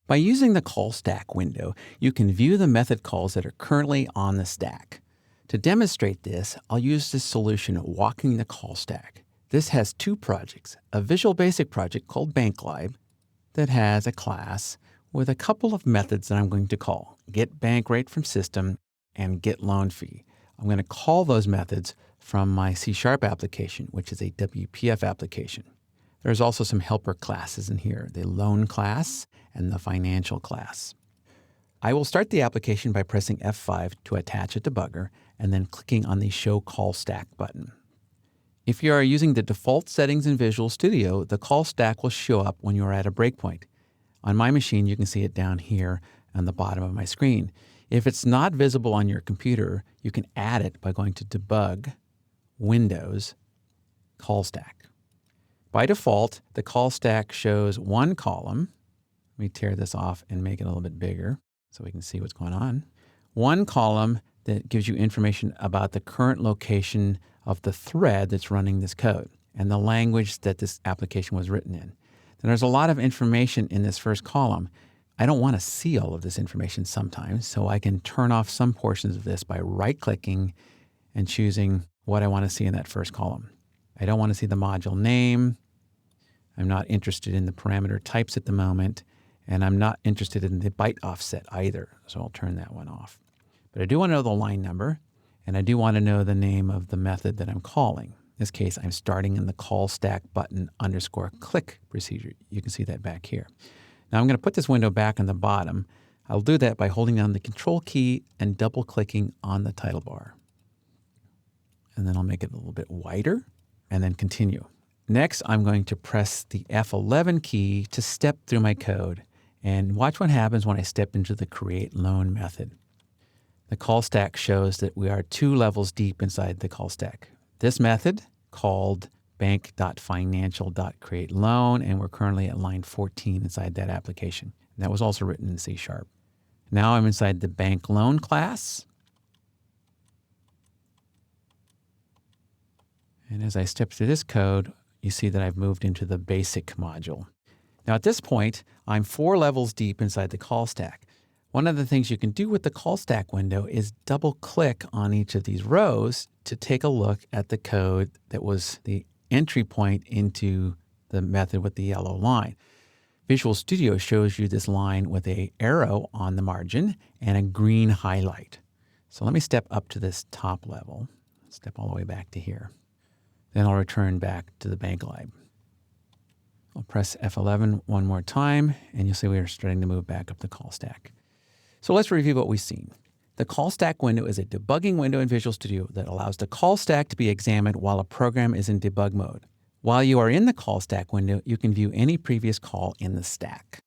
By using the call stack window, you can view the method calls that are currently on the stack. To demonstrate this, I'll use this solution walking the call stack. This has two projects, a Visual Basic project called BankLib that has a class with a couple of methods that I'm going to call, get bank rate from system and get loan fee. I'm going to call those methods from my C# application, which is a WPF application. There's also some helper classes in here, the loan class and the financial class. I will start the application by pressing F5 to attach a debugger and then clicking on the Show Call Stack button. If you are using the default settings in Visual Studio, the call stack will show up when you are at a breakpoint. On my machine, you can see it down here on the bottom of my screen. If it's not visible on your computer, you can add it by going to Debug, Windows, Call Stack. By default, the call stack shows one column. Let me tear this off and make it a little bit bigger so we can see what's going on. One column that gives you information about the current location of the thread that's running this code and the language that this application was written in. Then there's a lot of information in this first column. I don't want to see all of this information sometimes, so I can turn off some portions of this by right-clicking and choosing what I want to see in that first column. I don't want to see the module name. I'm not interested in the parameter types at the moment, and I'm not interested in the byte offset either, so I'll turn that one off. But I do want to know the line number, and I do want to know the name of the method that I'm calling. In this case, I'm starting in the call stack button _ click procedure. You can see that back here. Now I'm going to put this window back on the bottom. I'll do that by holding down the Control key and double-clicking on the title bar. And then I'll make it a little bit wider and then continue. Next, I'm going to press the F11 key to step through my code and watch what happens when I step into the create loan method. The call stack shows that we are 2 levels deep inside the call stack. This method called bank.financial.createLoan, and we're currently at line 14 inside that application. And that was also written in C#. Now I'm inside the bank loan class. And as I step through this code, you see that I've moved into the basic module. Now at this point, I'm 4 levels deep inside the call stack. One of the things you can do with the call stack window is double click on each of these rows to take a look at the code that was the entry point into the method with the yellow line. Visual Studio shows you this line with an arrow on the margin and a green highlight. So let me step up to this top level, step all the way back to here. Then I'll return back to the BankLib. I'll press F11 one more time, and you'll see we are starting to move back up the call stack. So let's review what we've seen. The call stack window is a debugging window in Visual Studio that allows the call stack to be examined while a program is in debug mode. While you are in the call stack window, you can view any previous call in the stack.